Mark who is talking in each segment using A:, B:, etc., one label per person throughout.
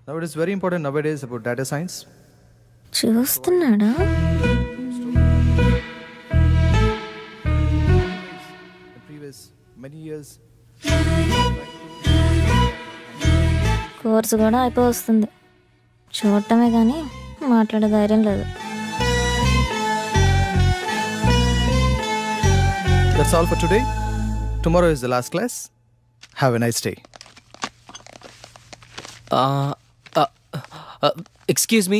A: Now it is very important nowadays about data science.
B: చూస్తున్నాడా?
A: Previous many years.
B: Course కూడా అయిపోతుంది. చూడటమే కానీ మాట్లాడే ధైర్యం లేదు.
A: That's all for today. Tomorrow is the last class. Have a nice day.
C: Excuse me.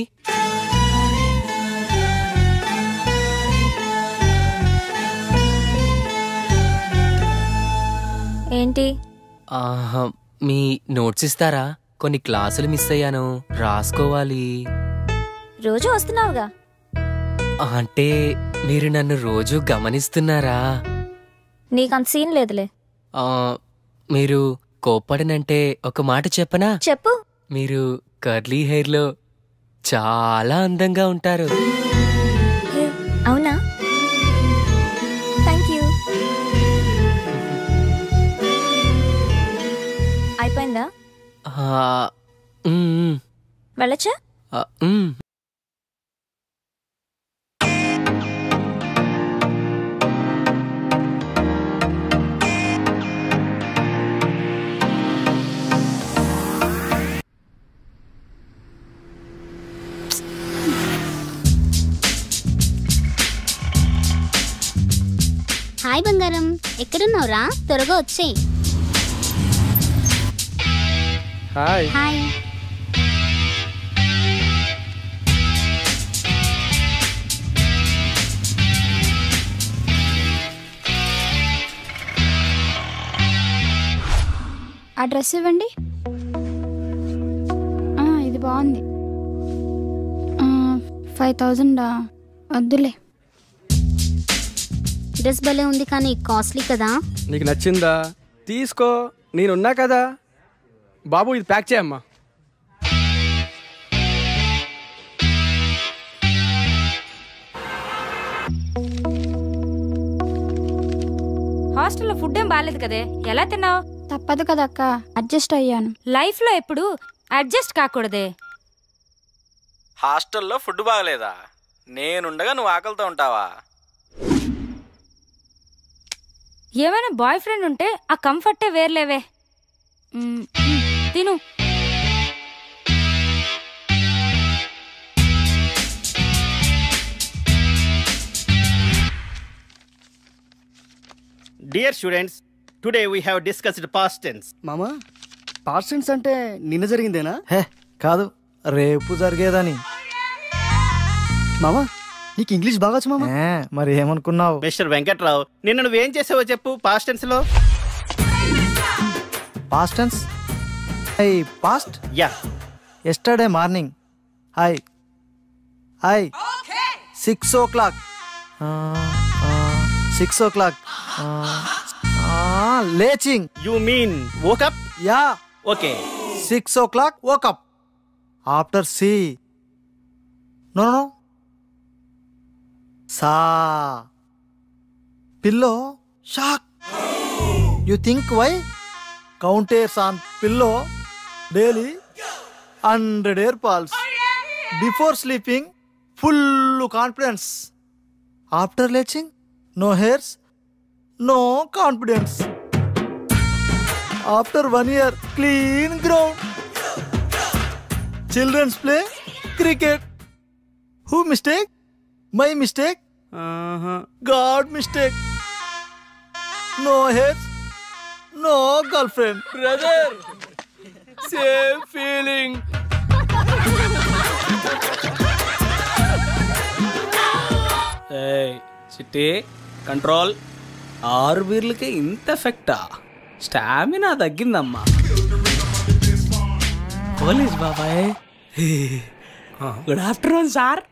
B: ఏంటి?
C: మీ notes ఇస్తారా? కొన్ని క్లాసులు మిస్ అయ్యాను, రాసుకోవాలి.
B: రోజు వస్తున్నావుగా.
C: అంటే మీరు నన్ను రోజు గమనిస్తున్నారా?
B: నీకంత సీన్ లేదులే.
C: మీరు కోప్పడనంటే ఒక మాట చెప్పనా?
B: చెప్పు.
C: మీరు కర్లీ హెయిర్లో చాలా అందంగా ఉంటారు.
B: అవునా? Thank you. అయిపోయిందా? వెళ్ళచ్చా?
D: హాయ్ బంగారం, ఎక్కడున్నావురా? త్వరగా వచ్చేయ్.
A: హాయ్.
D: హాయ్.
E: ఆ డ్రెస్ ఇవ్వండి. ఇది బాగుంది. 5000 వద్దులే.
D: డ్రెస్ భలే ఉంది కానీ కాస్ట్లీ కదా.
F: నీకు నచ్చిందా? తీసుకో, నేనున్నా కదా. బాబు ఇది ప్యాక్ చేయమ్మా.
G: హాస్టల్లో ఫుడ్ ఏం బాగాలేదు కదే, ఎలా తిన్నావు?
E: తప్పదు కదా అక్క, అడ్జస్ట్ అయ్యాను.
G: లైఫ్ లో ఎప్పుడు అడ్జస్ట్ కాకూడదే.
H: హాస్టల్లో ఫుడ్ బాగలేదా? నేనుండగా నువ్వు ఆకలితో ఉంటావా?
G: ఏమైనా బాయ్ ఫ్రెండ్ ఉంటే ఆ కంఫర్టే వేర్లేవే. తిను.
I: Dear students, today we have discussed past tense.
F: మామా, పాస్ట్ టెన్స్ అంటే నిన్న జరిగిందేనా?
A: హే కాదు, రేపు జరిగేదని.
F: మామా, నీకు ఇంగ్లీష్ బాగా వచ్చు మామా.
A: మరి ఏమనుకున్నావు?
I: మిస్టర్ వెంకట్రావు, నిన్న నువ్వేం చేసావో చెప్పు పాస్ట్ టెన్స్ లో.
A: Past tense. I past.
I: Yeah.
A: Yesterday morning. I 6 o'clock. 6 o'clock. లేచింగ్.
I: You mean woke up?
A: Yeah.
I: Okay.
A: 6 o'clock woke up. After C. No. Sa. Pillow. Shock. You think why? Counters on pillow daily 100 air pulse. Before sleeping, full confidence. After leaching, no hairs, no confidence. After 1 year, clean ground. Children's play cricket. Who mistake? My mistake? God mistake. No hairs, no girlfriend.
F: Brother, same feeling.
H: చిట్టి control. 6 బీర్లకే ఇంత ఎఫెక్టా? Stamina తగ్గిందమ్మా. Police బాబాయ్, good afternoon sir.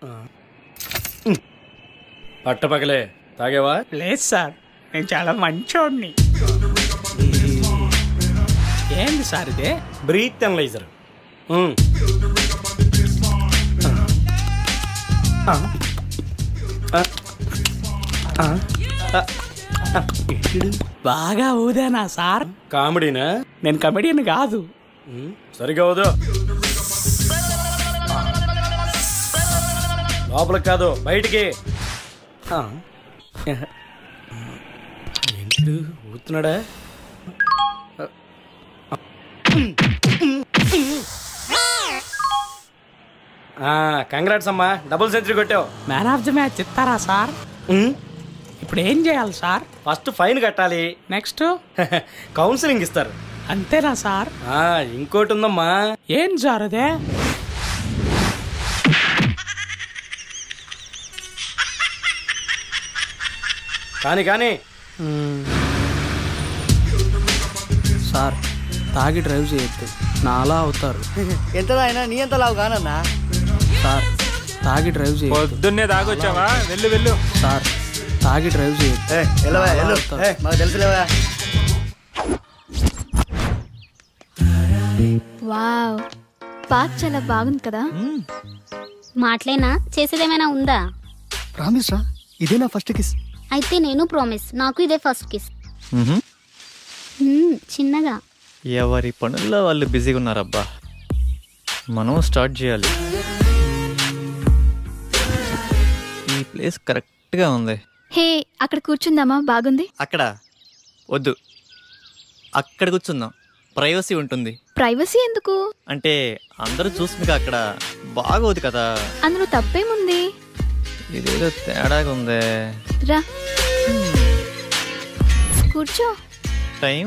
F: పట్టపగలే తాగేవా?
H: లేదు sir, నేను చాలా మంచోడిని. ఏంది sir ఇదే?
I: Breath analyser.
H: బాగా ఊదేనా సార్?
F: కామెడీనా?
H: నేను కమెడియన్ కాదు.
F: సరిగా ఊదో. లోపలికి కాదు బయటికి. ఏంటి ఊతున్నాడా? కంగ్రాట్స్ అమ్మా, డబుల్ సెంచరీ కొట్టావు.
J: మ్యాన్ ఆఫ్ ది మ్యాచ్ ఇస్తారా సార్? ఇప్పుడు ఏం చేయాలి సార్?
F: ఫస్ట్ ఫైన్ కట్టాలి.
J: నెక్స్ట్
F: కౌన్సిలింగ్ ఇస్తారు.
J: అంతేనా సార్?
F: ఇంకోటి ఉందమ్మా.
J: ఏం సార్ అదే?
F: కానీ
J: సార్ తాగి డ్రైవ్ చేయొద్దు, నాలా అవుతారు.
K: ఎంత అయినా నీ ఎంత లావు కానన్నా.
J: సార్ తాగి డ్రైవ్ చేయొద్దు.
L: పొద్దున్నే తాగొచ్చావా? వెళ్ళు.
J: సార్ తాగి డ్రైవ్ చేయొద్దు.
K: మాకు తెలుసులేవా.
E: వావ్, పార్క్ చాలా బాగుంది కదా.
D: మాటలేనా, చేసేదేమైనా ఉందా?
K: ప్రామిస్ రా, ఇదే నా ఫస్ట్ కిస్.
D: అయితే నేను ప్రామిస్, నాకు ఇదే ఫస్ట్ కిస్. చిన్నగా.
A: ఎవరి పనుల్లో వాళ్ళు బిజీగా ఉన్నారబ్బా. మనం స్టార్ట్ చేయాలి. ఈ ప్లేస్ కరెక్ట్గా ఉంది.
E: హే, అక్కడ కూర్చుందామా? బాగుంది.
A: అక్కడ వద్దు, అక్కడ కూర్చుందాం. ప్రైవసీ ఉంటుంది.
E: ప్రైవసీ ఎందుకు?
A: అంటే అందరూ చూసి మీకు అక్కడ బాగోదు కదా.
E: అందులో తప్పేముంది?
A: ఇదేదో తేడాగా ఉందే.
E: రా కూర్చో.
A: టైం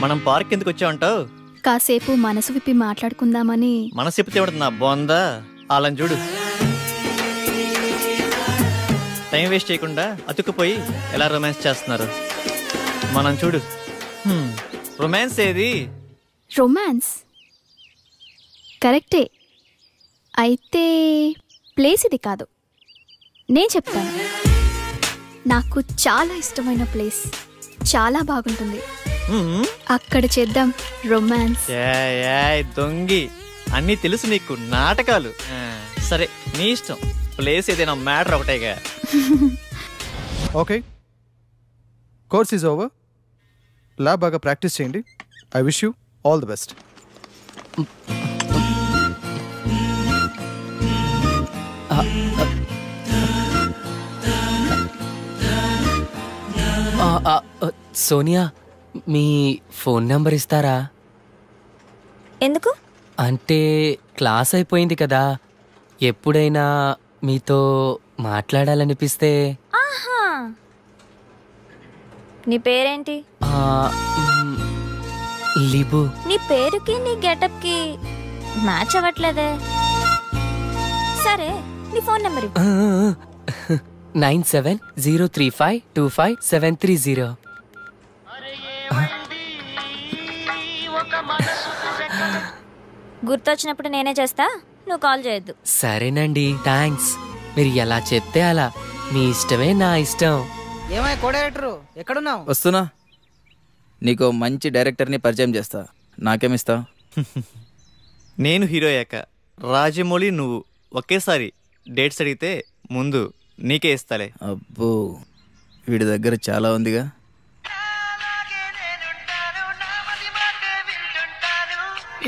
A: మనం పార్క్ ఎందుకు వచ్చామంటావు?
E: కాసేపు మనసు విప్పి మాట్లాడుకుందామని.
A: మనసు విప్పితే ఏమవుతుందా? బాగుందా వాళ్ళని చూడు. టైం వేస్ట్ చేయకుండా అతుక్కుపోయి ఎలా రొమాన్స్ చేస్తున్నారు మనం చూడు. రొమాన్స్ ఏది?
E: రొమాన్స్ కరెక్టే, అయితే ప్లేస్ ఇది కాదు. నేను చెప్తాను. నాకు చాలా ఇష్టమైన ప్లేస్, చాలా బాగుంటుంది. అక్కడ చేద్దాం రొమాన్స్.
A: దొంగి, అన్నీ తెలుసు నీకు, నాటకాలు. సరే నీ ఇష్టం. ప్లేస్ ఏదైనా మ్యాటర్ ఒకటేగా.
M: Okay, course is over. Lab బాగా ప్రాక్టీస్ చేయండి. I wish you all the best.
C: Sonia, మీ ఫోన్ నెంబర్ ఇస్తారా?
B: ఎందుకు?
C: అంటే క్లాస్ అయిపోయింది కదా, ఎప్పుడైనా మీతో మాట్లాడాలనిపిస్తే.
B: ఆహా, నీ పేరేంటి?
C: లిబు.
B: నీ పేరుకి నీ గెటప్కి మ్యాచ్ అవ్వట్లేదే. సరే, నీ ఫోన్ నెంబర్
C: 9703525730.
B: గుర్తొచ్చినప్పుడు నేనే చేస్తా, నువ్వు కాల్ చేయొద్దు.
C: సరేనండి, థ్యాంక్స్. మీరు ఎలా చెప్తే అలా. మీ ఇష్టమే నా ఇష్టం.
K: ఏమై కో డైరెక్టర్, ఎక్కడున్నావు?
N: వస్తున్నా. నీకు మంచి డైరెక్టర్ని పరిచయం చేస్తా. నాకేమిస్తావు?
A: నేను హీరో అయ్యాక రాజమౌళి నువ్వు ఒకేసారి డేట్స్ అడిగితే ముందు నీకే ఇస్తాలే.
N: అబ్బో, వీడి దగ్గర చాలా ఉందిగా.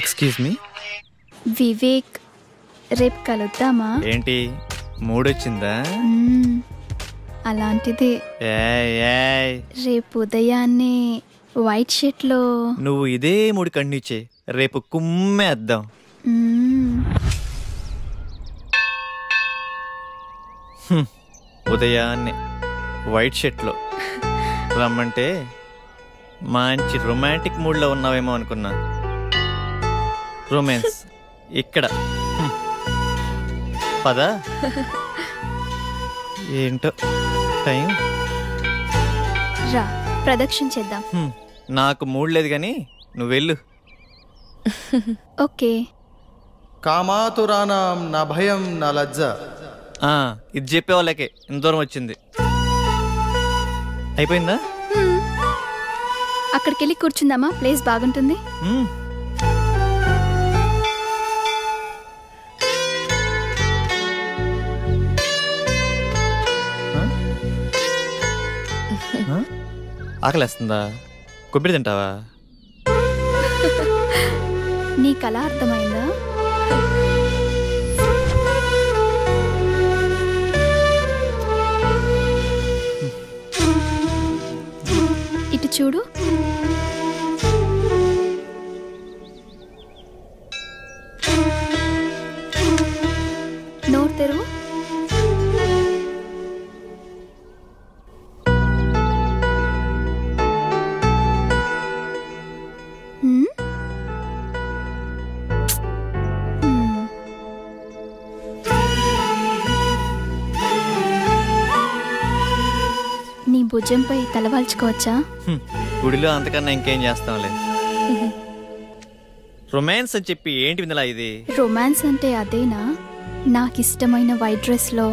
A: Excuse me.
E: వివేక్, రేపు కలుద్దామా?
A: ఏంటి మూడొచ్చిందా?
E: అలాంటిదే. రేపు ఉదయాన్నే వైట్ షర్ట్ లో.
A: నువ్వు ఇదే మూడు కండిచే, రేపు కుమ్మేద్దాం. ఉదయాన్నే వైట్ షర్ట్లో రమ్మంటే మంచి రొమాంటిక్ మూడ్లో ఉన్నావేమో అనుకున్నా. రొమాన్స్ ఇక్కడ. పదా ఏంటో టైం.
E: రా, ప్రదక్షిణ చేద్దాం.
A: నాకు మూడ్ లేదు కానీ నువ్వు వెళ్ళు.
E: ఓకే.
M: కామాతురానాం నా భయం నా లజ్జ.
A: ఇది చెప్పేవాళ్ళకే ఇంత దూరం వచ్చింది. అయిపోయిందా?
E: అక్కడికి వెళ్ళి కూర్చుందామా? ప్లేస్ బాగుంటుంది.
A: ఆకలేస్తుందా? కొబ్బరి తింటావా?
E: నీకు అలా అర్థమైందా? చూడు. నోరు తెరువు. నీ భుజంపై తలవాల్చుకోవచ్చా?
A: గుడిలో అంతకన్నా ఇంకేం చేస్తాంలే. రొమాన్స్ అని చెప్పి ఏంటి వినలా ఇది?
E: రొమాన్స్ అంటే అదేనా? నాకిష్టమైన వైట్ డ్రెస్లో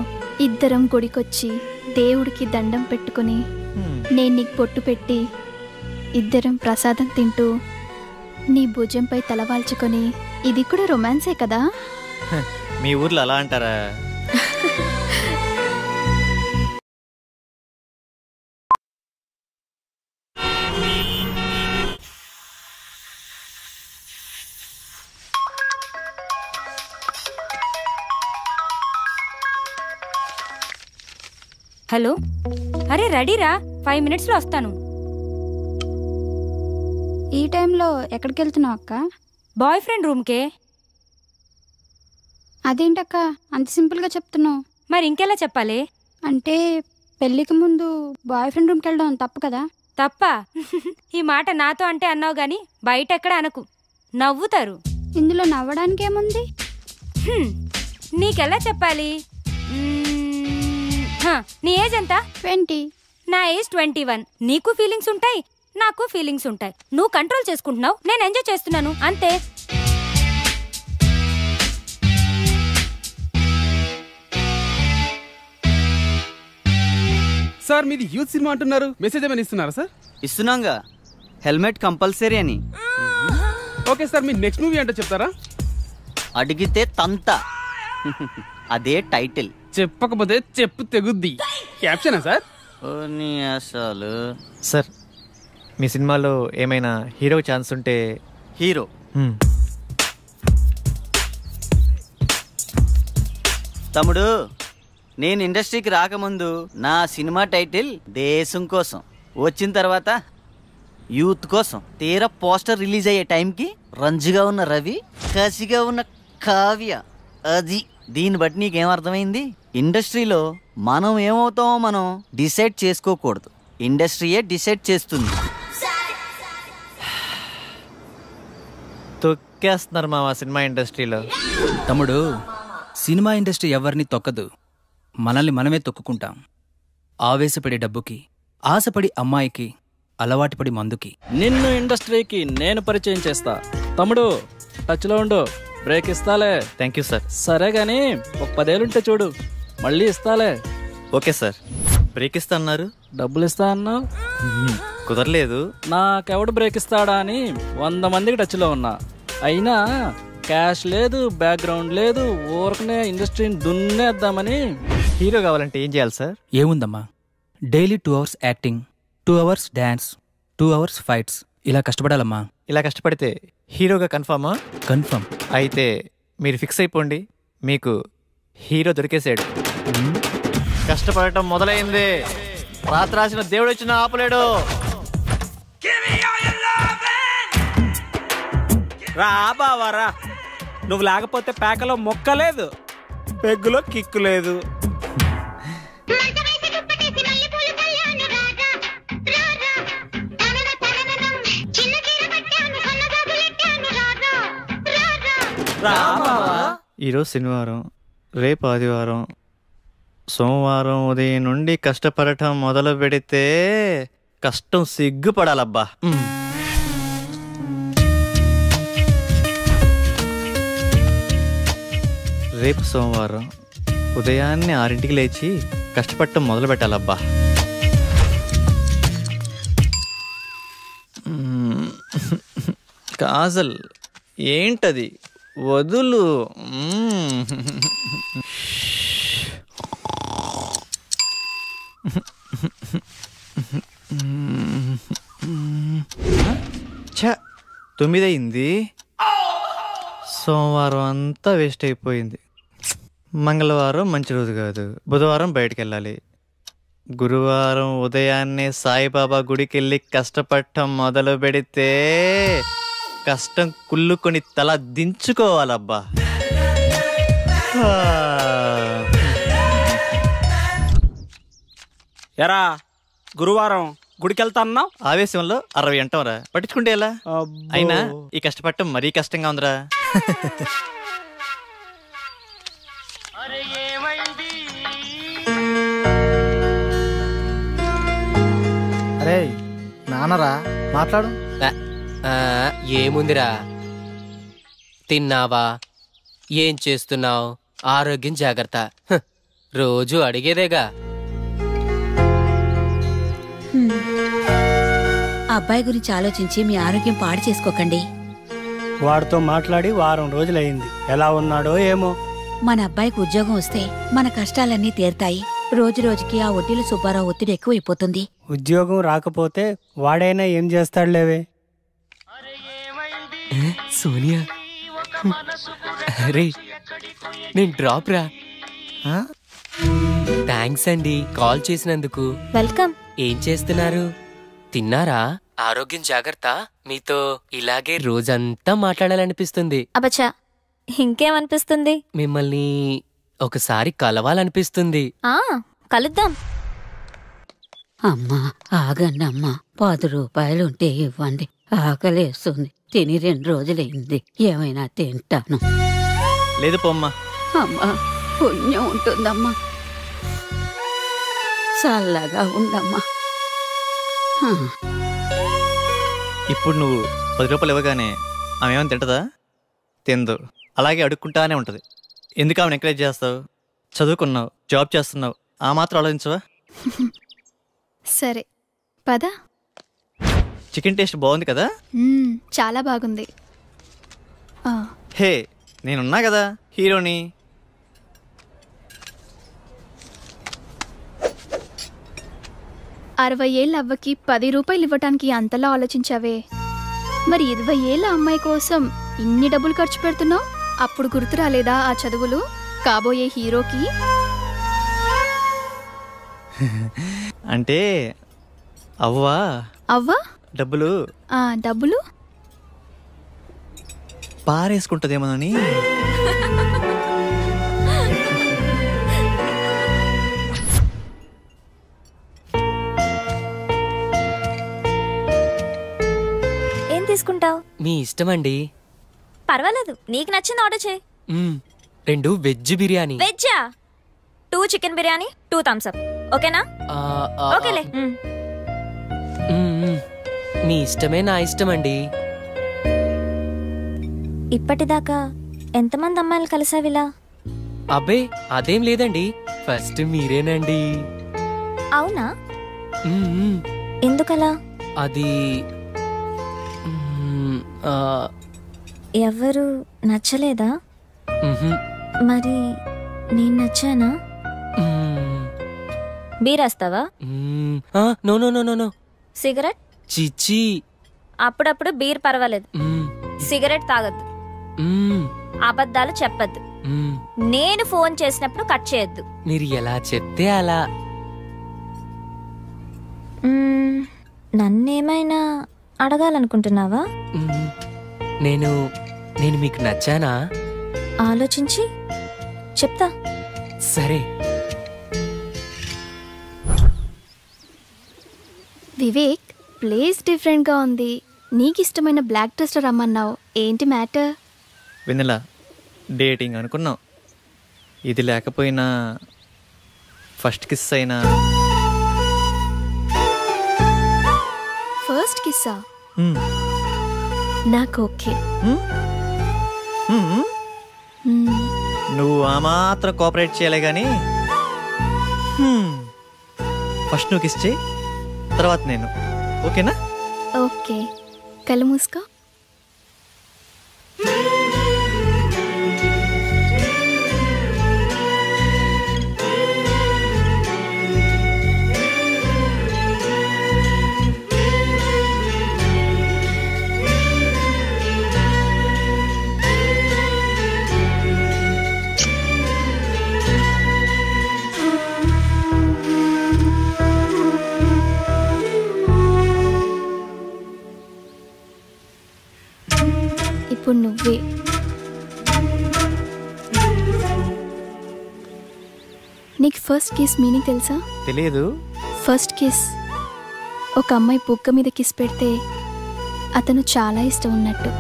E: ఇద్దరం గుడికొచ్చి దేవుడికి దండం పెట్టుకుని నేను నీకు పొట్టు పెట్టి ఇద్దరం ప్రసాదం తింటూ నీ భుజంపై తలవాల్చుకొని, ఇది కూడా రొమాన్సే కదా?
A: మీ ఊర్లో అలా అంటారా?
G: హలో, అరే రెడీరా, 5 minutesలో వస్తాను.
D: ఈ టైంలో ఎక్కడికి వెళ్తున్నావు అక్క?
G: Boy friend రూమ్కే.
D: అదేంటక్క అంత సింపుల్గా చెప్తున్నావు?
G: మరి ఇంకెలా చెప్పాలి?
D: అంటే పెళ్ళికి ముందు బాయ్ ఫ్రెండ్ రూమ్కి వెళ్ళడం తప్పు కదా?
G: తప్పా? ఈ మాట నాతో అంటే అన్నావు గాని బయట ఎక్కడ అనకు, నవ్వుతారు.
D: ఇందులో నవ్వడానికి ఏముంది?
G: నీకెలా చెప్పాలి? నీ ఏజ్ ఎంత?
D: 20.
G: నా ఏజ్ 21. నీకు ఫీలింగ్స్ ఉంటాయి, నాకు ఫీలింగ్స్ ఉంటాయి. నువ్వు కంట్రోల్ చేసుకుంటున్నావు, నేను ఎంజాయ్ చేస్తున్నాను, అంతే.
F: సార్ మీది యూత్ సినిమా అంటున్నారు, మెసేజ్ ఏమైనా ఇస్తున్నారా సార్?
K: ఇస్తున్నాంగా, హెల్మెట్ కంపల్సరీ అని.
F: ఓకే సార్, మీ నెక్స్ట్ మూవీ అంటే చెప్తారా?
K: అడిగితే తంత, అదే టైటిల్.
F: చెప్పకపోతే చెప్పు తెగుద్ది. క్యాప్షనా సార్?
K: అసలు
A: సార్, మీ సినిమాలో ఏమైనా హీరో ఛాన్స్ ఉంటే.
K: హీరో తమ్ముడు, నేను ఇండస్ట్రీకి రాకముందు నా సినిమా టైటిల్ దేశం కోసం, వచ్చిన తర్వాత యూత్ కోసం. తీరా పోస్టర్ రిలీజ్ అయ్యే టైంకి రంజుగా ఉన్న రవి, కసిగా ఉన్న కావ్య. అది దీన్ని బట్టి నీకేం అర్థమైంది? ఇండస్ట్రీలో మనం ఏమవుతామో మనం డిసైడ్ చేసుకోకూడదు, ఇండస్ట్రీయే డిసైడ్ చేస్తుంది.
A: తొక్కేస్తున్నారు మా సినిమా ఇండస్ట్రీలో.
N: తమ్ముడు, సినిమా ఇండస్ట్రీ ఎవరిని తొక్కదు, మనల్ని మనమే తొక్కుకుంటాం. ఆవేశపడి డబ్బుకి, ఆశపడి అమ్మాయికి, అలవాటుపడి మందుకి.
O: నిన్ను ఇండస్ట్రీకి నేను పరిచయం చేస్తా. తమ్ముడు టచ్లో ఉండు, బ్రేక్ ఇస్తాలే.
A: Thank you sir.
O: సరే గాని ఒక 10 ఏళ్ళుంటే చూడు, మళ్ళీ ఇస్తాలే.
A: Okay sir. బ్రేక్ ఇస్తా అన్నారు,
O: డబ్బులు ఇస్తా అన్నావు,
A: కుదరలేదు.
O: నాకెవడు బ్రేక్ ఇస్తాడా అని 100 మందికి టచ్లో ఉన్నా, అయినా క్యాష్ లేదు, బ్యాక్గ్రౌండ్ లేదు, ఊరకనే ఇండస్ట్రీని దున్నేద్దామని.
A: హీరో కావాలంటే ఏం చేయాలి సార్?
N: ఏముందమ్మా, daily 2 hours acting, 2 hours dance, 2 hours fights, ఇలా కష్టపడాలమ్మా.
A: ఇలా కష్టపడితే హీరోగా కన్ఫామా?
N: కన్ఫర్మ్.
A: అయితే మీరు ఫిక్స్ అయిపోండి, మీకు హీరో దొరికేసాడు. కష్టపడటం మొదలైంది, రాత్రి రాసిన దేవుడు వచ్చిన ఆపలేడు.
L: రా బావా రా, నువ్వు లేకపోతే పేకలో మొక్కలేదు, పెగ్గులో కిక్కు లేదు.
A: ఈరోజు శనివారం, రేపు ఆదివారం, సోమవారం ఉదయం నుండి కష్టపడటం మొదలు పెడితే కష్టం సిగ్గుపడాలబ్బా. రేపు సోమవారం ఉదయాన్నే 6ంటికి లేచి కష్టపడటం మొదలు పెట్టాలబ్బా. కాజల్ ఏంటది, వదులు. ఛ, 9 అయింది. సోమవారం అంతా వేస్ట్ అయిపోయింది. మంగళవారం మంచి రోజు కాదు, బుధవారం బయటికి వెళ్ళాలి. గురువారం ఉదయాన్నే సాయిబాబా గుడికెళ్ళి కష్టపడటం మొదలు పెడితే కష్టం కుళ్ళుకొని తల దించుకోవాలబ్బా.
L: ఎరా గురువారం గుడికెళ్తా అన్నావు?
A: ఆవేశంలో 60 అంటాంరా, పట్టించుకుంటే ఎలా? అయినా ఈ కష్టపడటం మరీ కష్టంగా ఉందిరా.
P: అరే నాన్నరా, మాట్లాడు.
C: ఏముందిరా, తిన్నావా, ఏం చేస్తున్నావు, ఆరోగ్యం జాగ్రత్త, రోజు అడిగేదేగా.
Q: అబ్బాయి గురించి ఆలోచించి మీ ఆరోగ్యం పాడు చేసుకోకండి.
R: వాడితో మాట్లాడి వారం రోజులైంది, ఎలా ఉన్నాడో ఏమో.
Q: మన అబ్బాయికి ఉద్యోగం వస్తే మన కష్టాలన్నీ తీరుతాయి. రోజు రోజుకి ఆ వడ్డీల సుబ్బారావు ఒత్తిడి ఎక్కువైపోతుంది.
R: ఉద్యోగం రాకపోతే వాడైనా ఏం చేస్తాడులేవే.
C: సోనియా, రే నేను డ్రాప్ రా. థ్యాంక్స్ అండి కాల్ చేసినందుకు.
B: వెల్కమ్.
C: ఏం చేస్తున్నారు, తిన్నారా? ఆరోగ్యం జాగ్రత్త. మీతో ఇలాగే రోజంతా మాట్లాడాలనిపిస్తుంది.
B: అబచ్చా, ఇంకేమనిపిస్తుంది?
C: మిమ్మల్ని ఒకసారి కలవాలనిపిస్తుంది.
B: కలుద్దాం.
Q: అమ్మా ఆగండి అమ్మా, 10 రూపాయలుంటే ఇవ్వండి, ఆకలేస్తుంది. తిని 2 రోజులైంది, ఏమైనా తింటాను.
A: లేదు పొమ్మా.
Q: అమ్మా పుణ్యం ఉంటుందమ్మా, చల్లగా ఉండమ్మా.
A: ఇప్పుడు నువ్వు 10 రూపాయలు ఇవ్వగానే ఆమె ఏమైనా తింటదా? తిందు. అలాగే అడుక్కుంటానే ఉంటుంది. ఎందుకు ఆమెను ఎంకరేజ్ చేస్తావు? చదువుకున్నావు, జాబ్ చేస్తున్నావు, ఆ మాత్రం ఆలోచించవా?
E: సరే పద.
A: చికెన్ టేస్ట్ బాగుంది కదా?
E: చాలా బాగుంది.
A: హే, నేనున్నా కదా హీరోని.
E: అరవై ఏళ్ళ అవ్వకి 10 రూపాయలు ఇవ్వటానికి అంతలా ఆలోచించావే, మరి 20 ఏళ్ళ అమ్మాయి కోసం ఇన్ని డబ్బులు ఖర్చు పెడుతున్నావు? అప్పుడు గుర్తు రాలేదా ఆ చదువులు కాబోయే హీరోకి?
A: అంటే అవ్వా
E: అవ్వా
A: డబ్బులు
E: డబ్బులు
A: పారేసుకుంటదేమోనని.
B: ఏం తీసుకుంటావు?
C: మీ ఇష్టమండి.
B: పర్వాలేదు, నీకు నచ్చింది ఆర్డర్ చేయి.
C: 2 వెజ్ బిర్యానీ.
B: వెజ్జా? 2 చికెన్ బిర్యానీ, 2 థమ్స్ అప్. ఓకేనా? ఓకేలే.
C: మీ ఇష్టమే నా ఇష్టమండి.
B: ఇప్పటిదాకా ఎంతమంది అమ్మాయిలు కలిసావిలా?
C: అబ్బే అదేం లేదండి, ఫస్ట్ మీరేనండి.
B: అవునా? ఎందుకలా?
C: అది
B: ఎవరు నచ్చలేదా? మరి నేను నచ్చానా? బీరేస్తావా?
C: No no no no no.
B: Cigarette?
C: చిచ్చి.
B: అప్పుడప్పుడు బీర్ పర్వాలేదు, సిగరెట్ తాగద్దు, అబద్ధాలు చెప్పద్దు, నేను ఫోన్ చేసినప్పుడు కట్ చేయొద్దు.
C: మీరు ఎలా చెప్తే అలా.
B: నన్నేమైనా అడగాలనుకుంటున్నావా?
C: నేను మీకు నచ్చానా?
B: ఆలోచించి చెప్తా.
C: సరే.
E: వివేక్, ప్లేస్ డిఫరెంట్గా ఉంది. నీకు ఇష్టమైన బ్లాక్ డ్రెస్ రమ్మన్నావు, ఏంటి మ్యాటర్?
A: వెన్నెలా, డేటింగ్ అనుకున్నాం, ఇది లేకపోయినా ఫస్ట్ కిస్ అయినా.
E: ఫస్ట్ కిస్సా? నాకు ఓకే.
A: నువ్వు ఆ మాత్రం కోఆపరేట్ చేయాలి కానీ ఫస్ట్ నువ్వు కిస్ చేయి, తర్వాత నేను. ఓకేనా?
E: ఓకే. కళ్ళు మూసుకో. ఇప్పుడు నువ్వే. నీకు ఫస్ట్ కిస్ మీనింగ్ తెలుసా?
A: తెలియదు.
E: ఫస్ట్ కిస్ ఒక అమ్మాయి బుగ్గ మీద కిస్ పెడితే అతను చాలా ఇష్టం ఉన్నట్టు.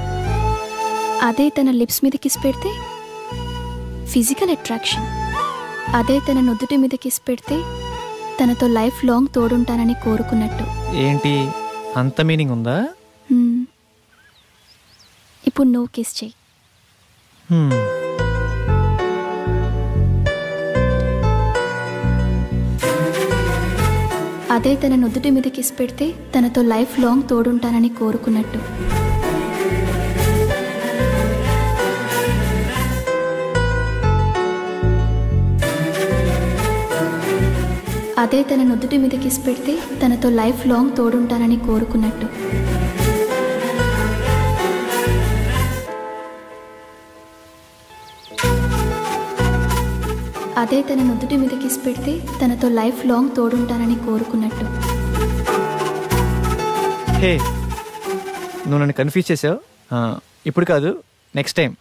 E: అదే తన లిప్స్ మీద కిస్ పెడితే ఫిజికల్ అట్రాక్షన్. అదే తన నుదుటి మీద కిస్ పెడితే తనతో లైఫ్ లాంగ్ తోడుంటానని కోరుకున్నట్టు.
A: ఏంటి అంత మీనింగ్ ఉందా?
E: ఇప్పుడు నువ్వు కిస్ చెయ్యి. అదే తన నుదుటి మీద కిస్ పెడితే తనతో లైఫ్ లాంగ్ తోడుంటానని కోరుకున్నట్టు. అదే తన నుదుటి మీద కిస్ పెడితే తనతో లైఫ్ లాంగ్ తోడుంటానని కోరుకున్నట్టు. అదే తన నుదుటి మీద కిస్ పెడితే తనతో లైఫ్ లాంగ్ తోడుంటానని కోరుకున్నట్టు.
A: హే, నువ్వు నన్ను కన్ఫ్యూజ్ చేసావు. ఇప్పుడు కాదు, నెక్స్ట్ టైం